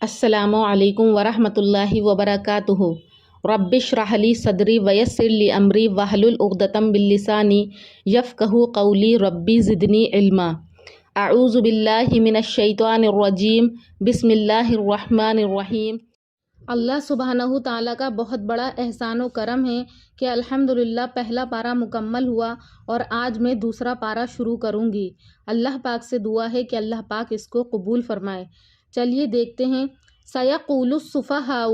السلام علیکم ورحمۃ اللہ وبرکاتہ۔ رب اشرح لی صدری ویسر لی امری واحلل عقدۃ من لسانی یفقہوا قولی ربی زدنی علما۔ اعوذ باللہ من الشیطان الرجیم، بسم اللہ الرحمن الرحیم۔ اللہ سبحانہ تعالیٰ کا بہت بڑا احسان و کرم ہے کہ الحمدللہ پہلا پارہ مکمل ہوا اور آج میں دوسرا پارہ شروع کروں گی۔ اللہ پاک سے دعا ہے کہ اللہ پاک اس کو قبول فرمائے۔ چلیے دیکھتے ہیں۔ سیقول السفہاء،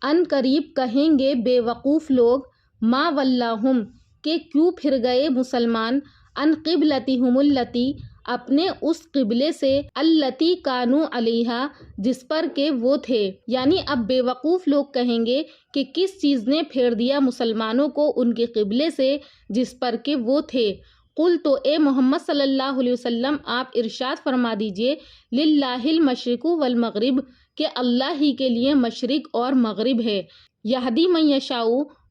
ان قریب کہیں گے بے وقوف لوگ، ما ولاہم، کہ کیوں پھر گئے مسلمان، ان قبلتہم التی، اپنے اس قبلے سے، التی کانوا علیہا، جس پر کہ وہ تھے۔ یعنی اب بے وقوف لوگ کہیں گے کہ کس چیز نے پھیر دیا مسلمانوں کو ان کے قبلے سے جس پر کہ وہ تھے۔ قل، تو اے محمد صلی اللہ علیہ وسلم آپ ارشاد فرما دیجئے، للہ المشرق والمغرب، کہ اللہ ہی کے لیے مشرق اور مغرب ہے۔ یہدی من یشاء،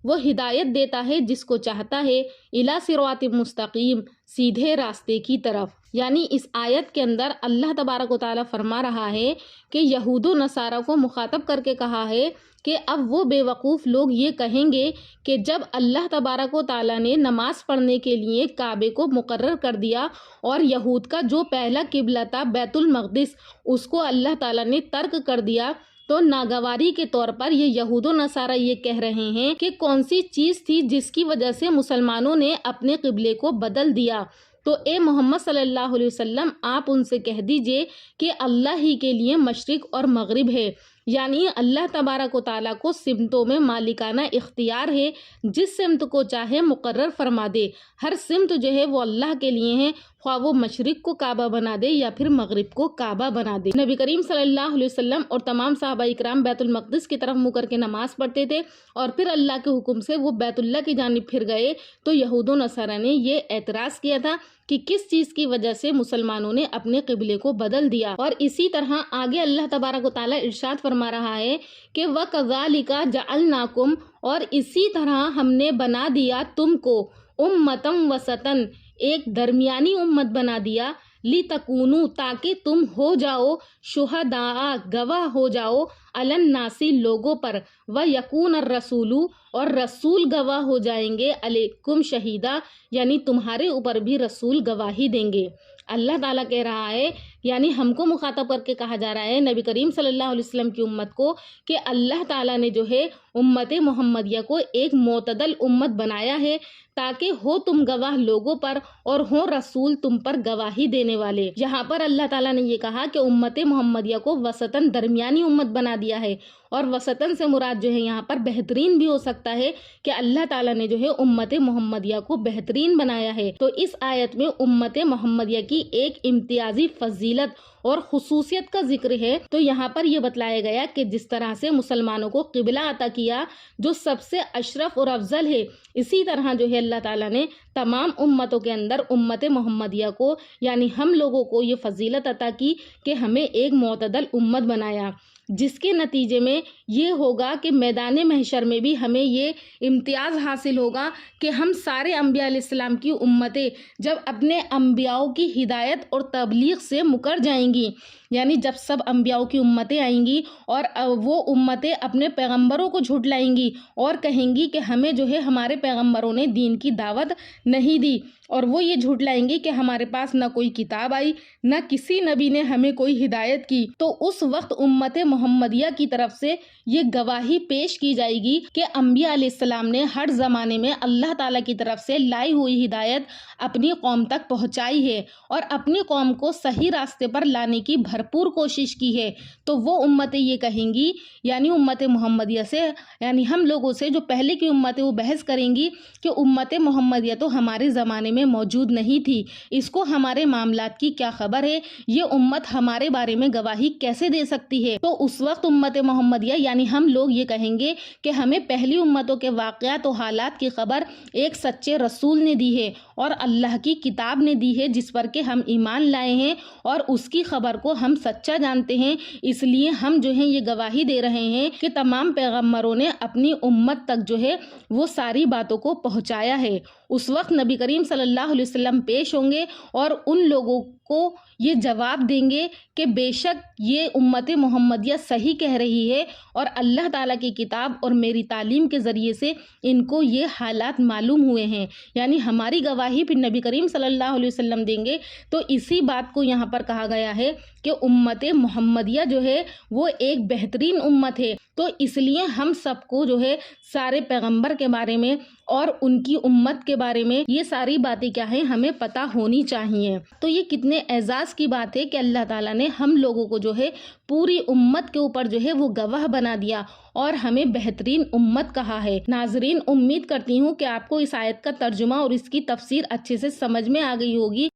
وہ ہدایت دیتا ہے جس کو چاہتا ہے، الی صراط مستقیم، سیدھے راستے کی طرف۔ یعنی اس آیت کے اندر اللہ تبارک و تعالیٰ فرما رہا ہے کہ یہود و نصارہ کو مخاطب کر کے کہا ہے کہ اب وہ بے وقوف لوگ یہ کہیں گے کہ جب اللہ تبارک و تعالیٰ نے نماز پڑھنے کے لیے کعبے کو مقرر کر دیا اور یہود کا جو پہلا قبلہ تھا بیت المقدس اس کو اللہ تعالیٰ نے ترک کر دیا، تو ناگواری کے طور پر یہ یہود و نصارہ یہ کہہ رہے ہیں کہ کون سی چیز تھی جس کی وجہ سے مسلمانوں نے اپنے قبلے کو بدل دیا۔ تو اے محمد صلی اللہ علیہ وسلم آپ ان سے کہہ دیجئے کہ اللہ ہی کے لیے مشرق اور مغرب ہے۔ یعنی اللہ تبارک و تعالیٰ کو سمتوں میں مالکانہ اختیار ہے، جس سمت کو چاہے مقرر فرما دے۔ ہر سمت جو ہے وہ اللہ کے لیے ہے، خواہ وہ مشرق کو کعبہ بنا دے یا پھر مغرب کو کعبہ بنا دے۔ نبی کریم صلی اللہ علیہ وسلم اور تمام صحابہ اکرام بیت المقدس کی طرف منہ کر کے نماز پڑھتے تھے اور پھر اللہ کے حکم سے وہ بیت اللہ کی جانب پھر گئے تو یہود و نصارہ نے یہ اعتراض کیا تھا کہ کس چیز کی وجہ سے مسلمانوں نے اپنے قبلے کو بدل دیا۔ اور اسی طرح آگے اللہ تبارک و تعالیٰ ارشاد فرما رہا ہے کہ وَكَذَلِكَ جَعَلْنَاكُمْ، اور اسی طرح ہم نے بنا دیا تم کو، امتًا وسطًا، ایک درمیانی امت بنا دیا، لِتَكُونُوا، تاکہ تم ہو جاؤ، شہداء، گواہ ہو جاؤ، علی الناس، لوگوں پر، وَيَكُونَ الرَّسُولُ، اور رسول گواہ ہو جائیں گے، علیکم شہیدا، یعنی تمہارے اوپر بھی رسول گواہی دیں گے۔ اللہ تعالیٰ کہہ رہا ہے، یعنی ہم کو مخاطب کر کے کہا جا رہا ہے نبی کریم صلی اللہ علیہ وسلم کی امت کو، کہ اللہ تعالیٰ نے جو ہے امت محمدیہ کو ایک معتدل امت بنایا ہے تاکہ ہو تم گواہ لوگوں پر اور ہو رسول تم پر گواہی دینے والے۔ یہاں پر اللہ تعالیٰ نے یہ کہا کہ امت محمدیہ کو وسطاً، درمیانی امت بنا دیا ہے، اور وسطاً سے مراد جو ہے یہاں پر بہترین بھی ہو سکتا ہے کہ اللہ تعالیٰ نے جو ہے امت محمدیہ کو بہترین بنایا ہے۔ تو اس آیت میں امت محمدیہ کی ایک امتیازی فضیلت اور خصوصیت کا ذکر ہے۔ تو یہاں پر یہ بتلایا گیا کہ جس طرح سے مسلمانوں کو قبلہ عطا کیا جو سب سے اشرف اور افضل ہے، اسی طرح جو ہے اللہ تعالیٰ نے تمام امتوں کے اندر امت محمدیہ کو، یعنی ہم لوگوں کو یہ فضیلت عطا کی کہ ہمیں ایک معتدل امت بنایا، جس کے نتیجے میں یہ ہوگا کہ میدان محشر میں بھی ہمیں یہ امتیاز حاصل ہوگا کہ ہم سارے انبیاء علیہ السلام کی امتیں جب اپنے انبیاؤں کی ہدایت اور تبلیغ سے مکر جائیں گی، یعنی جب سب انبیاؤں کی امتیں آئیں گی اور وہ امتیں اپنے پیغمبروں کو جھٹلائیں گی اور کہیں گی کہ ہمیں جو ہے ہمارے پیغمبروں نے دین کی دعوت نہیں دی، اور وہ یہ جھٹلائیں گی کہ ہمارے پاس نہ کوئی کتاب آئی، نہ کسی نبی نے ہمیں کوئی ہدایت کی، تو اس وقت امت محمدیہ کی طرف سے یہ گواہی پیش کی جائے گی کہ انبیاء علیہ السلام نے ہر زمانے میں اللہ تعالیٰ کی طرف سے لائی ہوئی ہدایت اپنی قوم تک پہنچائی ہے اور اپنی قوم کو صحیح راستے پر لانے کی بھرپور کوشش کی ہے۔ تو وہ امتیں یہ کہیں گی، یعنی امت محمدیہ سے، یعنی ہم لوگوں سے جو پہلے کی امتیں، وہ بحث کریں گی کہ امت محمدیہ تو ہمارے زمانے میں موجود نہیں تھی، اس کو ہمارے معاملات کی کیا خبر ہے، یہ امت ہمارے بارے میں گواہی کیسے دے سکتی ہے۔ تو اس وقت امت محمدیہ یعنی ہم لوگ یہ کہیں گے کہ ہمیں پہلی امتوں کے واقعات و حالات کی خبر ایک سچے رسول نے دی ہے اور اللہ کی کتاب نے دی ہے جس پر کہ ہم ایمان لائے ہیں اور اس کی خبر کو ہم سچا جانتے ہیں، اس لیے ہم جو ہیں یہ گواہی دے رہے ہیں کہ تمام پیغمبروں نے اپنی امت تک جو ہے وہ ساری باتوں کو پہنچایا ہے۔ اس وقت نبی کریم صلی اللہ علیہ وسلم پیش ہوں گے اور ان لوگوں کو یہ جواب دیں گے کہ بے شک یہ امت محمدیہ صحیح کہہ رہی ہے اور اللہ تعالیٰ کی کتاب اور میری تعلیم کے ذریعے سے ان کو یہ حالات معلوم ہوئے ہیں، یعنی ہماری گواہی پھر نبی کریم صلی اللہ علیہ وسلم دیں گے۔ تو اسی بات کو یہاں پر کہا گیا ہے کہ امت محمدیہ جو ہے وہ ایک بہترین امت ہے، تو اس لیے ہم سب کو جو ہے سارے پیغمبر کے بارے میں اور ان کی امت کے بارے میں یہ ساری باتیں کیا ہیں ہمیں پتہ ہونی چاہیے۔ تو یہ کتنے اعزاز کی بات ہے کہ اللہ تعالیٰ نے ہم لوگوں کو جو ہے پوری امت کے اوپر جو ہے وہ گواہ بنا دیا اور ہمیں بہترین امت کہا ہے۔ ناظرین، امید کرتی ہوں کہ آپ کو اس آیت کا ترجمہ اور اس کی تفسیر اچھے سے سمجھ میں آ گئی ہوگی۔